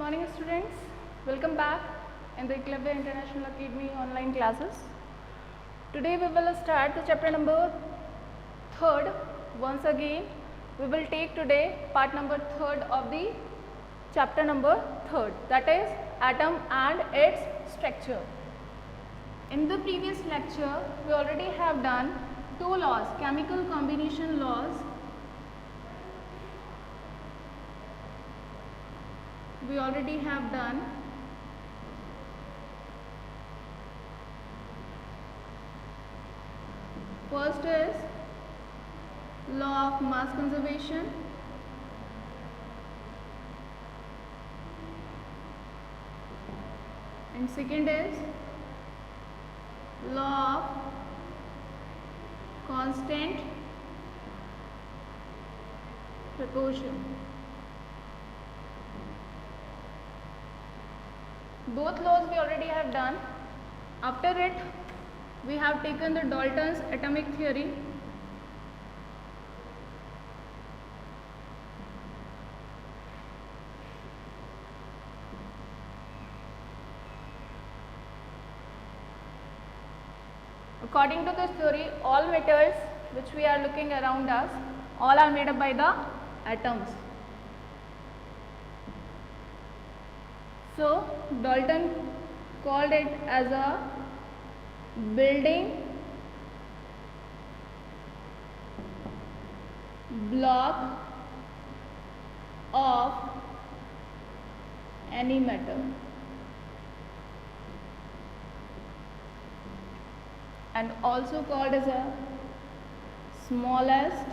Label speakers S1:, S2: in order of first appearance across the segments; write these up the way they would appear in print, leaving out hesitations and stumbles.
S1: morning students, welcome back in the Eklavya International Academy online classes. Today we will start the chapter number 3rd. Once again we will take today part number 3rd of the chapter number 3rd, that is atom and its structure. In the previous lecture we already have done two laws, chemical combination laws. We already have done first is law of mass conservation, and second is law of constant proportion. Both laws we already have done. After it we have taken the Dalton's atomic theory. According to this theory, all matters which we are looking around us, all are made up by the atoms. So Dalton called it as a building block of any matter, and also called as a smallest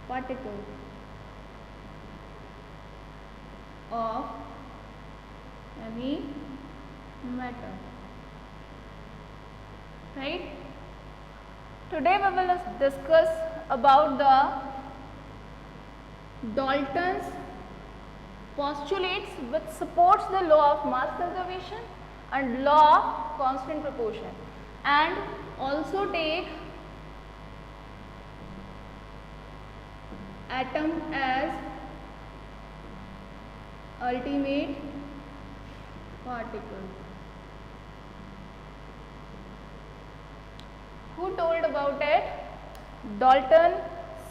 S1: particle of any matter. Right? Today we will discuss about the Dalton's postulates which supports the law of mass conservation and law of constant proportion, and also take atom as ultimate particle. Who told about it? Dalton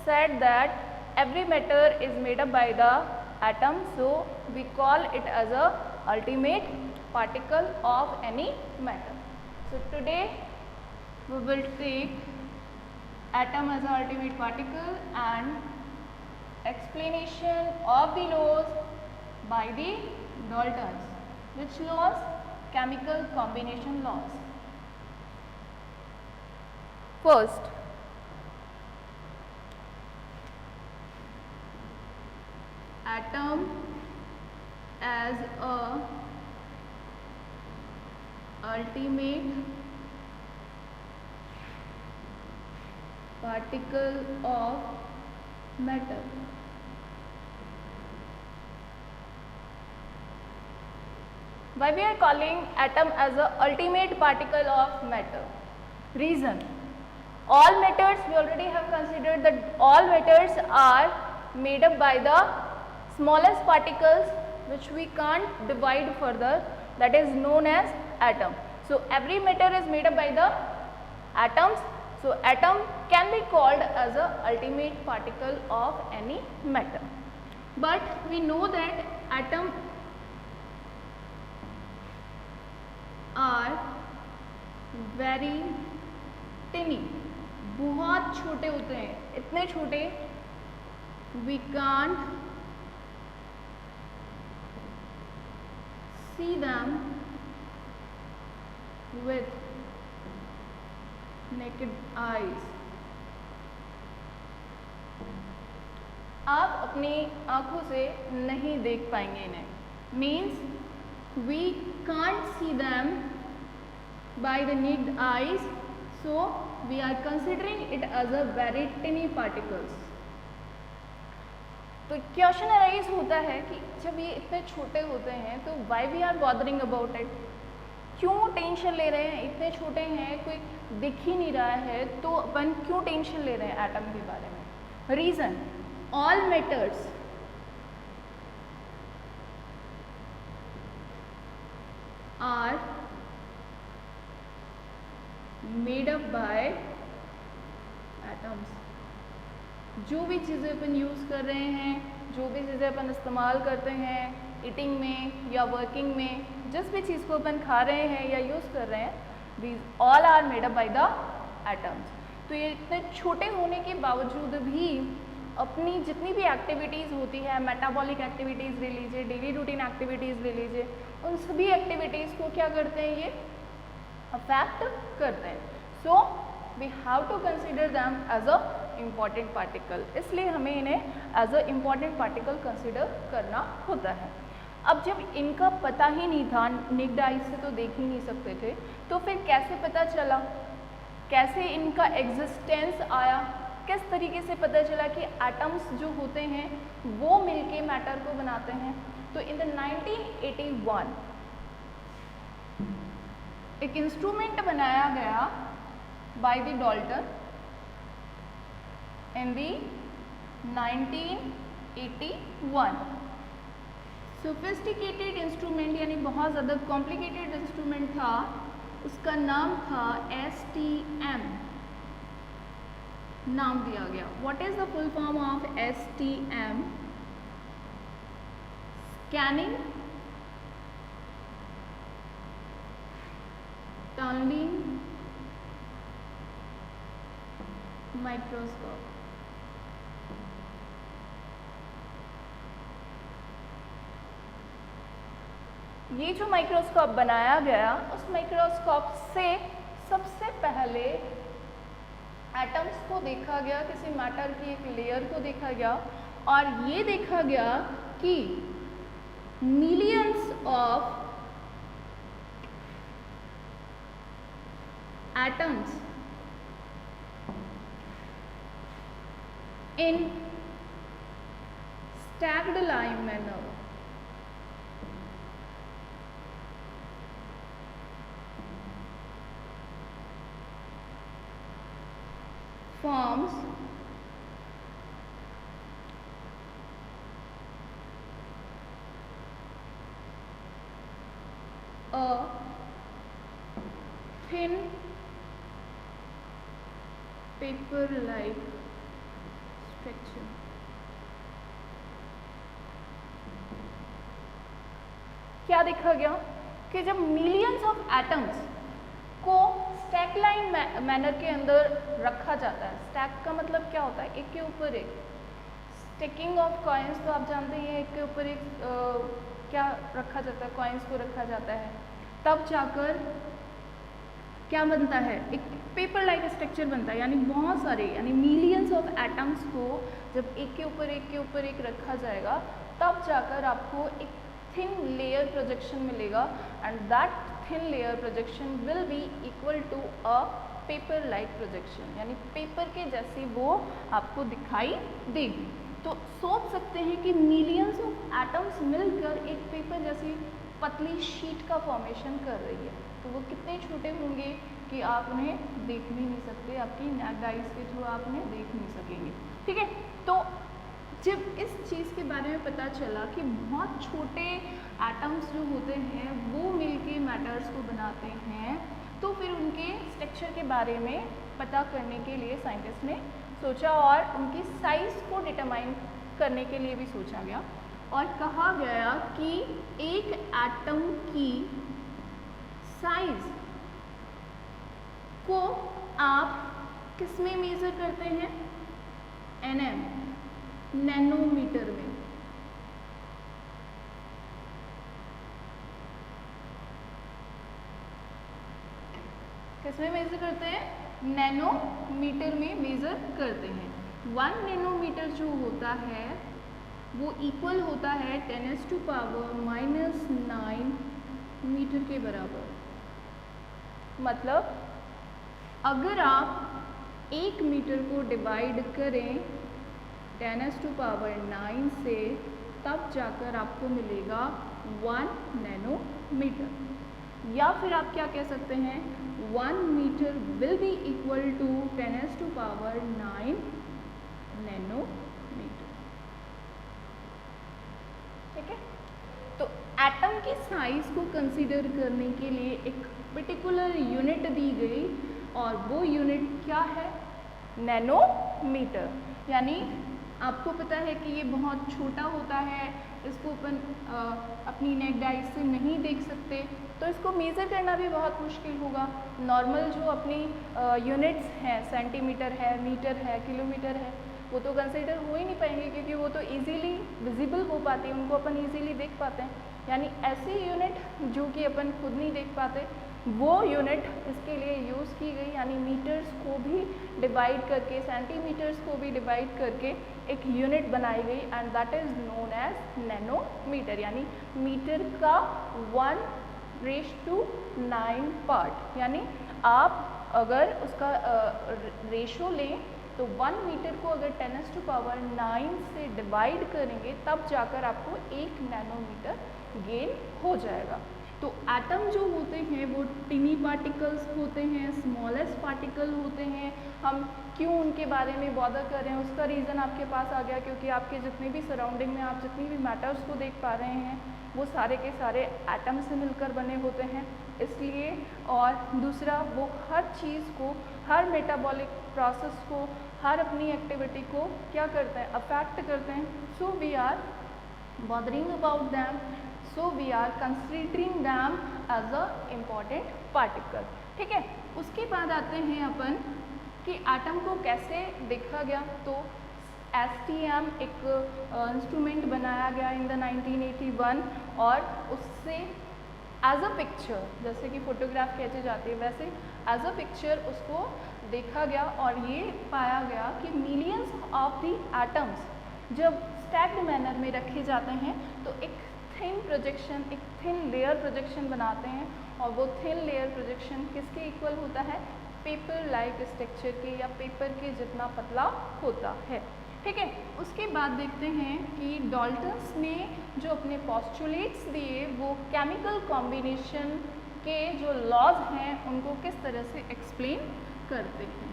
S1: said that every matter is made up by the atom, so we call it as a ultimate particle of any matter. So today we will take atom as an ultimate particle and explanation of the laws by the Daltons. Which laws? Chemical combination laws. First, atom as a ultimate particle of matter. Why we are calling atom as a ultimate particle of matter? Reason: all matters, we already have considered that all matters are made up by the smallest particles which we can't divide further, that is known as atom. So every matter is made up by the atoms, so atom can be called as a ultimate particle of any matter. But we know that atom are very tiny, बहुत छोटे होते हैं, इतने छोटे we can't see them with naked eyes. आप अपनी आँखों से नहीं देख पाएंगे इन्हें, means we can't see them by the naked eyes, so we are considering it as a very tiny particles. तो क्वेश्चन अराइज होता है कि जब ये इतने छोटे होते हैं तो why we are bothering about it, क्यों टेंशन ले रहे हैं, इतने छोटे हैं, कोई दिख ही नहीं रहा है तो अपन क्यों टेंशन ले रहे हैं एटम के बारे में? Reason, all matters are made up by atoms। जो भी चीज़ें अपन यूज़ कर रहे हैं, जो भी चीज़ें अपन इस्तेमाल करते हैं ईटिंग में या वर्किंग में, जिस भी चीज़ को अपन खा रहे हैं या यूज़ कर रहे हैं, these all are made up by the atoms. तो ये इतने छोटे होने के बावजूद भी अपनी जितनी भी एक्टिविटीज़ होती है, मेटाबॉलिक एक्टिविटीज़ ले लीजिए, डेली रूटीन एक्टिविटीज़ ले लीजिए, उन सभी एक्टिविटीज़ को क्या करते हैं, ये अफेक्ट करते हैं। So we have to consider them as a important particle, इसलिए हमें इन्हें as a important particle consider करना होता है। अब जब इनका पता ही नहीं था, नेक्ड आई से तो देख ही नहीं सकते थे, तो फिर कैसे पता चला, कैसे इनका एग्जिस्टेंस आया, किस तरीके से पता चला कि एटम्स जो होते हैं वो मिलके मैटर को बनाते हैं। तो इन द 1981 एक इंस्ट्रूमेंट बनाया गया by the Dalton in the 1981। Sophisticated instrument यानी बहुत ज़्यादा कॉम्प्लिकेटेड इंस्ट्रूमेंट था, उसका नाम था STM, नाम दिया गया। What is the full form of STM? Scanning tunneling microscope. ये जो माइक्रोस्कोप बनाया गया, उस माइक्रोस्कोप से सबसे पहले एटम्स को देखा गया, किसी मैटर की एक लेयर को देखा गया, और ये देखा गया कि millions of atoms in stacked line manner forms a thin paper-like structure। क्या देखा गया कि जब मिलियंस ऑफ एटम्स को स्टैक लाइन मैनर के अंदर रखा जाता है, स्टैक का मतलब क्या होता है, एक के ऊपर एक, स्टैकिंग ऑफ कॉइन्स तो आप जानते हैं, एक के ऊपर एक क्या रखा जाता है, कॉइन्स को रखा जाता है, तब जाकर क्या बनता है, एक पेपर लाइक स्ट्रक्चर बनता है। यानी बहुत सारे, यानी मिलियंस ऑफ एटम्स को जब एक के ऊपर एक रखा जाएगा, तब जाकर आपको एक थिन लेयर प्रोजेक्शन मिलेगा, and that thin layer projection will be equal to a paper like projection, यानी पेपर के जैसी वो आपको दिखाई देगी। तो सोच सकते हैं कि मिलियंस ऑफ एटम्स मिलकर एक पेपर जैसी पतली शीट का फॉर्मेशन कर रही है, तो वो कितने छोटे होंगे कि आप उन्हें देख भी नहीं सकते, आपकी नेक्ड आइज के थ्रू आप उन्हें देख नहीं सकेंगे। ठीक है, तो जब इस चीज़ के बारे में पता चला कि बहुत छोटे एटम्स जो होते हैं वो मिलके मैटर्स को बनाते हैं, तो फिर उनके स्ट्रक्चर के बारे में पता करने के लिए साइंटिस्ट ने सोचा, और उनकी साइज़ को डिटरमाइन करने के लिए भी सोचा गया, और कहा गया कि एक एटम की साइज को आप किस में मेज़र करते हैं, nm, नैनोमीटर में। किस में मेज़र करते हैं, नैनोमीटर में मेज़र करते हैं। 1 नैनोमीटर जो होता है वो इक्वल होता है 10⁻⁹ मीटर के बराबर। मतलब अगर आप 1 मीटर को डिवाइड करें 10⁻⁹ से, तब जाकर आपको मिलेगा 1 नैनोमीटर। या फिर आप क्या कह सकते हैं, 1 metre will be equal to 10⁻⁹ nanometre. ठीक है, तो एटम एटम के साइज को कंसीडर करने के लिए एक पर्टिकुलर यूनिट दी गई और वो यूनिट क्या है? नैनोमीटर। यानी आपको पता है कि ये बहुत छोटा होता है, इसको अपन अपनी नेक डाइस से नहीं देख सकते, तो इसको मेज़र करना भी बहुत मुश्किल होगा। नॉर्मल जो अपनी यूनिट्स हैं, सेंटीमीटर है, मीटर है, किलोमीटर है, वो तो कंसीडर हो ही नहीं पाएंगे क्योंकि वो तो इजीली विजिबल हो पाती है, उनको अपन इजीली देख पाते हैं। यानी ऐसी यूनिट जो कि अपन खुद नहीं देख पाते, वो यूनिट इसके लिए यूज़ की गई। यानी मीटर्स को भी डिवाइड करके, सेंटीमीटर्स को भी डिवाइड करके एक यूनिट बनाई गई and that is known as nanometre. यानी मीटर का 1:9 पार्ट। यानी आप अगर उसका रेशो लें तो 1 मीटर को अगर 10⁹ से डिवाइड करेंगे तब जाकर आपको 1 नैनोमीटर गेन हो जाएगा। तो एटम जो होते हैं वो टिनी पार्टिकल्स होते हैं, स्मॉलेस्ट पार्टिकल होते हैं। हम क्यों उनके बारे में बॉदर कर रहे हैं, उसका रीज़न आपके पास आ गया क्योंकि आपके जितने भी सराउंडिंग में आप जितनी भी मैटर्स को देख पा रहे हैं वो सारे के सारे एटम से मिलकर बने होते हैं, इसलिए। और दूसरा, वो हर चीज़ को, हर मेटाबॉलिक प्रोसेस को, हर अपनी एक्टिविटी को क्या करते हैं? अफेक्ट करते हैं। So we are bothering about them, so we are considering them as a important particle. ठीक है, उसके बाद आते हैं अपन कि एटम को कैसे देखा गया। तो STM एक इंस्ट्रूमेंट बनाया गया इन द 1981 और उससे एज अ पिक्चर, जैसे कि फोटोग्राफ खींची जाती है वैसे एज अ पिक्चर उसको देखा गया और ये पाया गया कि मिलियंस ऑफ द एटम्स जब स्टैक्ड मैनर में रखे जाते हैं तो एक थिन प्रोजेक्शन, एक थिन लेयर प्रोजेक्शन बनाते हैं और वो थिन लेयर प्रोजेक्शन किसके इक्वल होता है? पेपर लाइक स्ट्रक्चर के या पेपर के जितना पतला होता है। ठीक है, उसके बाद देखते हैं कि डाल्टन्स ने जो अपने पोस्टुलेट्स दिए वो केमिकल कॉम्बिनेशन के जो लॉज हैं उनको किस तरह से एक्सप्लेन करते हैं।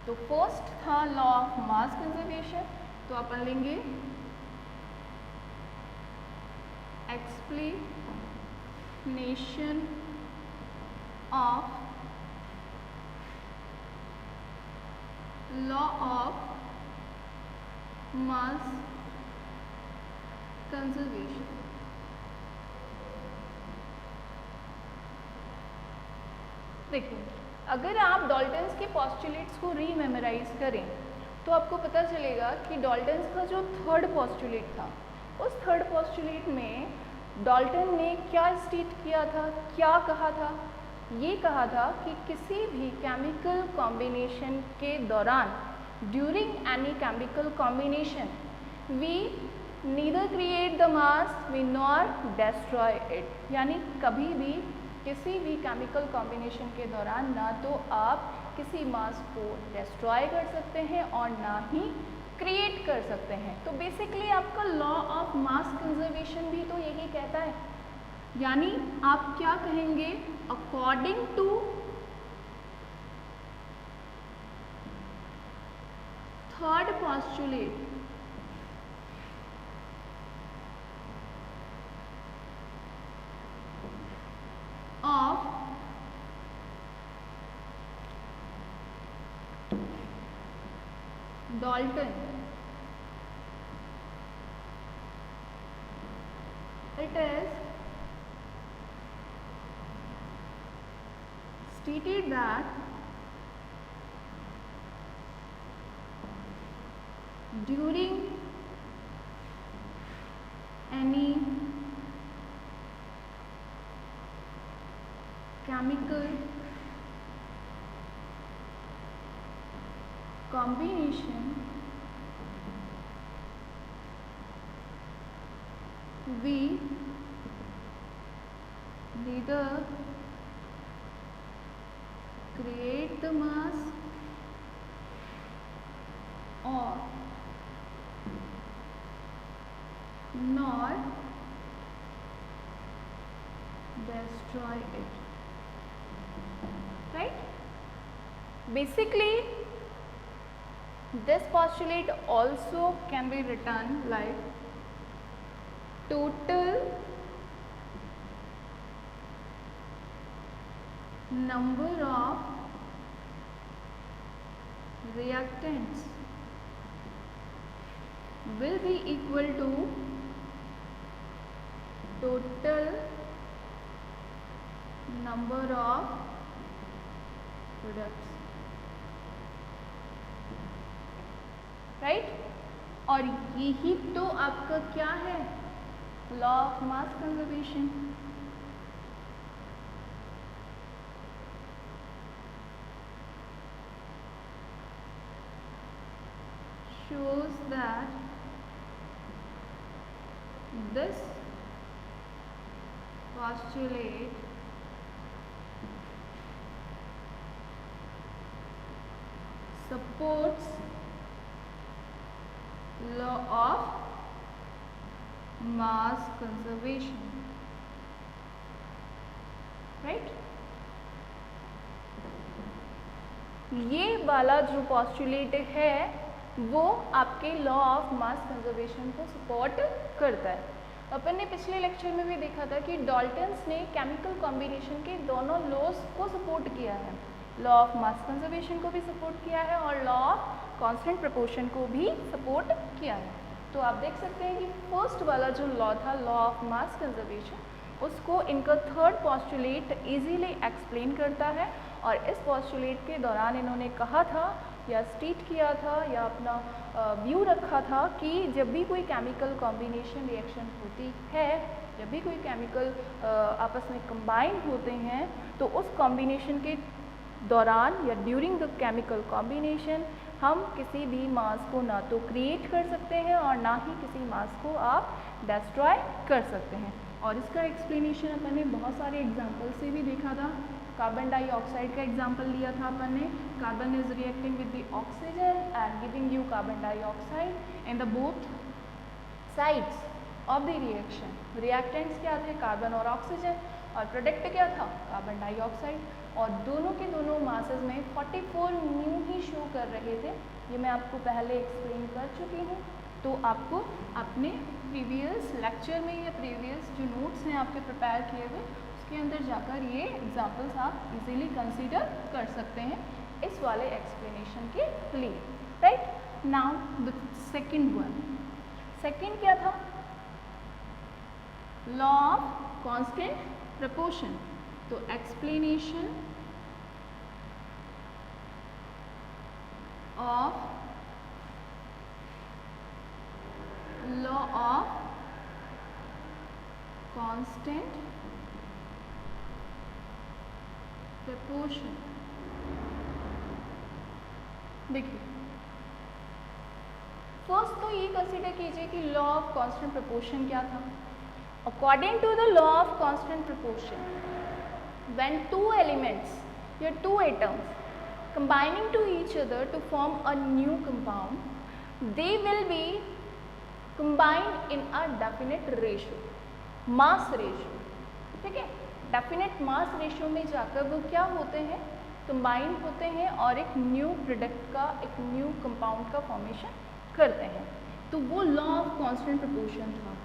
S1: तो फर्स्ट था लॉ ऑफ मास कंजर्वेशन, तो अपन लेंगे explanation of law of mass conservation. देखिए, अगर आप डाल्टन्स के पोस्टुलेट्स को रीमेमोराइज करें तो आपको पता चलेगा कि डाल्टन्स का जो थर्ड पोस्टुलेट था, उस थर्ड पोस्टुलेट में डाल्टन ने क्या स्टेट किया था, क्या कहा था? ये कहा था कि किसी भी केमिकल कॉम्बिनेशन के दौरान, during any chemical combination, we neither create the mass we nor destroy it. यानी कभी भी किसी भी केमिकल कॉम्बिनेशन के दौरान ना तो आप किसी मास को डेस्ट्रॉय कर सकते हैं और ना ही क्रिएट कर सकते हैं। तो बेसिकली आपका लॉ ऑफ मास कंजर्वेशन भी तो यही कहता है। यानी आप क्या कहेंगे? According to third postulate of Dalton, it is stated that during any chemical combination we neither create the mass or nor destroy it. Right? Basically, this postulate also can be written like total number of reactants will be equal to total number of products, right और यही तो आपका क्या है, law of mass conservation. shows that this postulate supports law of mass conservation, right? ये वाला जो postulate है वो आपके लॉ ऑफ मास कंजर्वेशन को सपोर्ट करता है। अपन ने पिछले लेक्चर में भी देखा था कि डाल्टन्स ने केमिकल कॉम्बिनेशन के दोनों लॉज को सपोर्ट किया है, लॉ ऑफ मास कंजर्वेशन को भी सपोर्ट किया है और लॉ ऑफ कांस्टेंट प्रोपोर्शन को भी सपोर्ट किया है। तो आप देख सकते हैं कि फर्स्ट वाला जो लॉ था, लॉ ऑफ मास कंजर्वेशन, उसको इनका थर्ड पॉस्टुलेट इजीली एक्सप्लेन करता है और इस पॉस्टुलेट के दौरान इन्होंने कहा था या स्टेट किया था या अपना व्यू रखा था कि जब भी कोई केमिकल कॉम्बिनेशन रिएक्शन होती है, जब भी कोई केमिकल आपस में कंबाइन होते हैं तो उस कॉम्बिनेशन के दौरान या ड्यूरिंग द केमिकल कॉम्बिनेशन हम किसी भी मास को ना तो क्रिएट कर सकते हैं और ना ही किसी मास को आप डिस्ट्रॉय कर सकते हैं। और इसका एक्सप्लेनेशन अपन ने बहुत सारे एग्जाम्पल से भी देखा था। कार्बन डाइऑक्साइड का एग्जाम्पल लिया था अपन ने, carbon is reacting with the oxygen and giving you carbon dioxide in the both sides of the reaction. Reactants क्या थे, कार्बन और ऑक्सीजन, और प्रोडक्ट क्या था, कार्बन डाइऑक्साइड, और दोनों के दोनों मासेस में 44 म्यू ही शो कर रहे थे। ये मैं आपको पहले एक्सप्लेन कर चुकी हूँ, तो आपको अपने प्रीवियस लेक्चर में या प्रीवियस जो नोट्स हैं आपके प्रिपेयर किए हुए उसके अंदर जाकर ये एग्जाम्पल्स आप इजीली कंसीडर कर सकते हैं इस वाले एक्सप्लेनेशन के लिए, right. Now the second one, second क्या था, लॉ ऑफ कांस्टेंट प्रोपोर्शन। तो explanation of law of constant proportion. देखिए फर्स्ट तो ये कंसीडर कीजिए कि लॉ ऑफ कांस्टेंट प्रोपोर्शन क्या था। According to the law of constant proportion, when two elements या two atoms combining to each other to form a new compound, they will be combined in a definite ratio, mass ratio, ठीक है। Definite mass ratio में जाकर वो क्या होते हैं, combine होते हैं और एक न्यू प्रोडक्ट का, एक न्यू कंपाउंड का फॉर्मेशन करते हैं। तो वो लॉ ऑफ कांस्टेंट प्रोपोर्शन था।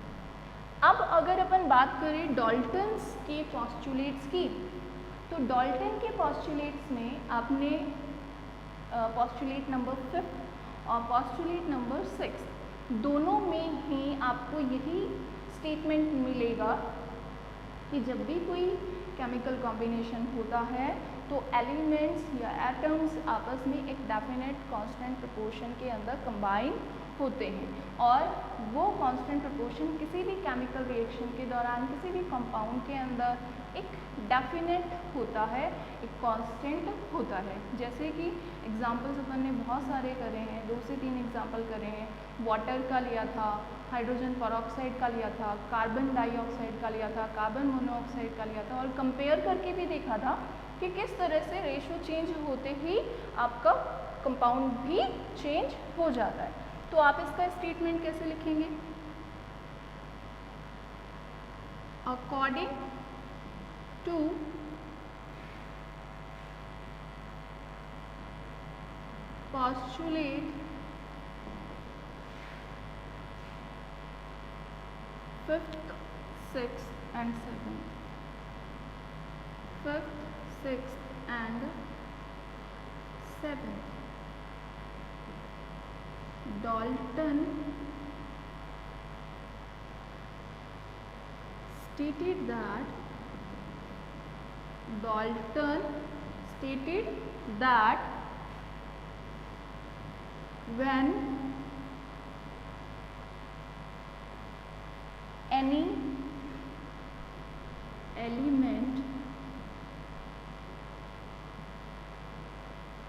S1: अब अगर अपन बात करें डाल्टन्स के पॉस्टुलेट्स की, तो डाल्टन के पॉस्टुलेट्स में आपने पॉस्टुलेट नंबर 5 और पॉस्टुलेट नंबर 6 दोनों में ही आपको यही स्टेटमेंट मिलेगा कि जब भी कोई केमिकल कॉम्बिनेशन होता है तो एलिमेंट्स या एटम्स आपस में एक डेफिनेट कांस्टेंट प्रोपोर्शन के अंदर कंबाइन होते हैं और वो कांस्टेंट प्रोपोर्शन किसी भी केमिकल रिएक्शन के दौरान किसी भी कंपाउंड के अंदर एक डेफिनेट होता है, एक कांस्टेंट होता है। जैसे कि एग्जांपल्स अपन ने बहुत सारे करे हैं, 2 से 3 एग्जांपल करे हैं। वाटर का लिया था, हाइड्रोजन पेरोक्साइड का लिया था, कार्बन डाइऑक्साइड का लिया था, कार्बन मोनोऑक्साइड का लिया था और कंपेयर करके भी देखा था कि किस तरह से रेशियो चेंज होते ही आपका कंपाउंड भी चेंज हो जाता है। तो आप इसका स्टेटमेंट कैसे लिखेंगे, according to postulate 5th, 6th and 7th, 5th, 6th and 7th. Dalton stated that when any element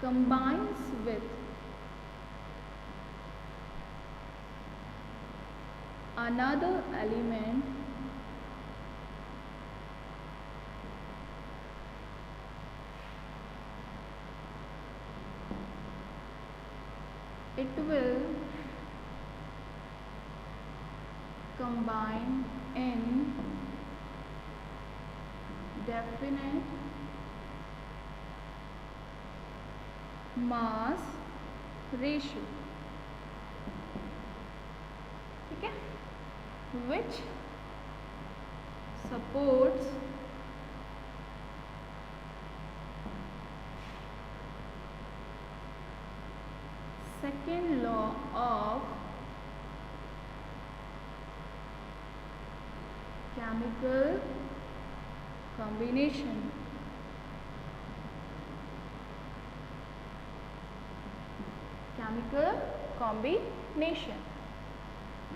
S1: combines with another element, it will combine in definite mass ratio, ठीक है, which supports second law of chemical combination.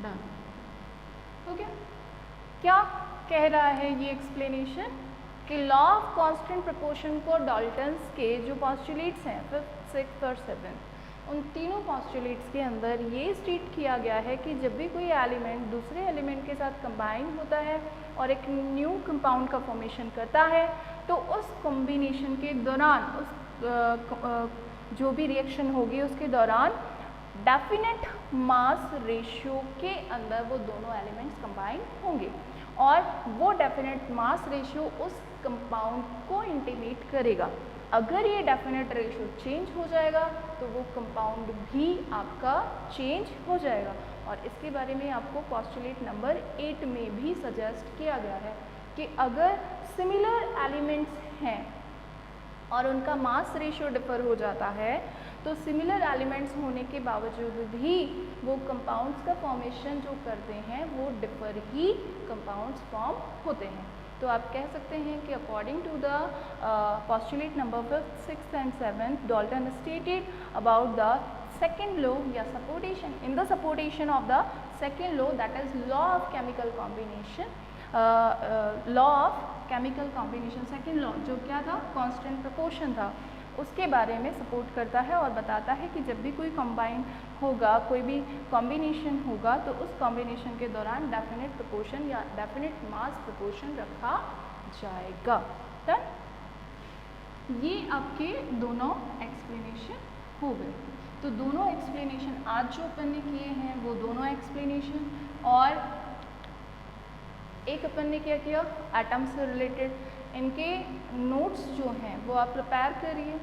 S1: Done, okay. क्या कह रहा है ये explanation कि law of constant proportion को Dalton's के जो पॉस्टुलेट्स हैं 5th, 6th और 7th, उन तीनों पॉस्टुलेट्स के अंदर ये स्टेट किया गया है कि जब भी कोई एलिमेंट दूसरे एलिमेंट के साथ कंबाइन होता है और एक न्यू कंपाउंड का फॉर्मेशन करता है, तो उस कॉम्बिनेशन के दौरान उस जो भी रिएक्शन होगी उसके दौरान डेफिनेट मास रेशियो के अंदर वो दोनों एलिमेंट्स कंबाइन होंगे और वो डेफिनेट मास रेशियो उस कंपाउंड को इंटीमेट करेगा। अगर ये डेफिनेट रेशियो चेंज हो जाएगा तो वो कंपाउंड भी आपका चेंज हो जाएगा। और इसके बारे में आपको पोस्टुलेट नंबर 8 में भी सजेस्ट किया गया है कि अगर सिमिलर एलिमेंट्स हैं और उनका मास रेशियो डिफर हो जाता है तो सिमिलर एलिमेंट्स होने के बावजूद भी वो कंपाउंड्स का फॉर्मेशन जो करते हैं वो डिफर ही कंपाउंड्स फॉर्म होते हैं। तो आप कह सकते हैं कि according to the postulate number 5th, 6th and 7th, Dalton stated about the second law या supportation, in the supportation of the second law, that is law of chemical combination, law of chemical combination, second law जो क्या था, constant proportion था, उसके बारे में support करता है और बताता है कि जब भी कोई कंबाइन होगा, कोई भी कॉम्बिनेशन होगा तो उस कॉम्बिनेशन के दौरान डेफिनेट प्रोपोर्शन या डेफिनेट मास प्रोपोर्शन रखा जाएगा। डन, ये आपके दोनों एक्सप्लेनेशन हो गए। तो दोनों एक्सप्लेनेशन आज जो अपन ने किए हैं वो दोनों एक्सप्लेनेशन, और एक अपन ने क्या किया एटम से रिलेटेड, इनके नोट्स जो हैं वो आप प्रिपेयर करिए।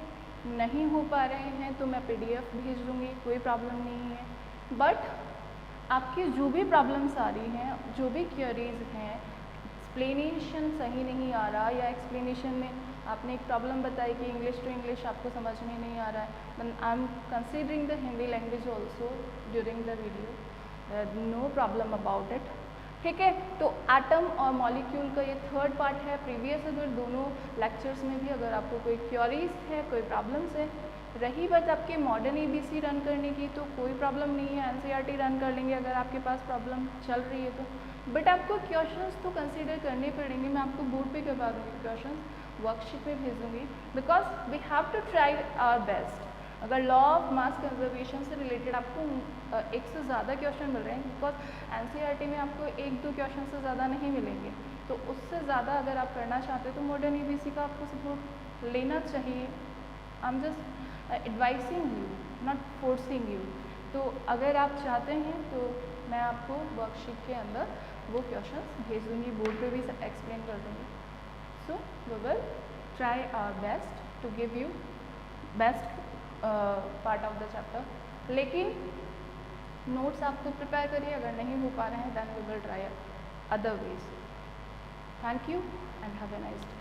S1: नहीं हो पा रहे हैं तो मैं PDF भेज दूँगी, कोई प्रॉब्लम नहीं है। बट आपकी जो भी प्रॉब्लम्स आ रही हैं, जो भी क्वेरीज हैं, एक्सप्लेनेशन सही नहीं आ रहा या एक्सप्लेनेशन में आपने एक प्रॉब्लम बताई कि इंग्लिश टू इंग्लिश आपको समझ में नहीं आ रहा है, then I am considering the Hindi language also during the video, no problem about it, ठीक है। तो एटम और मॉलिक्यूल का ये थर्ड पार्ट है। प्रीवियस अगर दोनों लेक्चर्स में भी अगर आपको कोई क्वेरीज है, कोई प्रॉब्लम्स है, रही बात आपके मॉडर्न ABC रन करने की तो कोई प्रॉब्लम नहीं है, NCERT रन कर लेंगे अगर आपके पास प्रॉब्लम चल रही है तो। बट आपको क्वेश्चंस तो कंसीडर करने पड़ेंगे, मैं आपको बोर्ड पे करवा दूँगी, क्वेश्चंस वर्कशीट में भेज दूँगी, because we have to try our best. अगर लॉ ऑफ मास कंजर्वेशन से रिलेटेड आपको एक से ज़्यादा क्वेश्चन मिल रहे हैं, बिकॉज NCERT में आपको 1-2 क्वेश्चन से ज़्यादा नहीं मिलेंगे, तो उससे ज़्यादा अगर आप करना चाहते हो तो मॉडर्न ABC का आपको सपोर्ट लेना चाहिए। I am just advising you, not forcing you. तो अगर आप चाहते हैं तो मैं आपको वर्कशीट के अंदर वो क्वेश्चन भेज दूँगी, बोर्ड पे भी एक्सप्लेन कर दूँगी। So we will try our best to give you best part of the chapter, लेकिन नोट्स आप खुद प्रिपेयर करिए। अगर नहीं हो पा रहे हैं then we will try other ways. Thank you and have a nice day.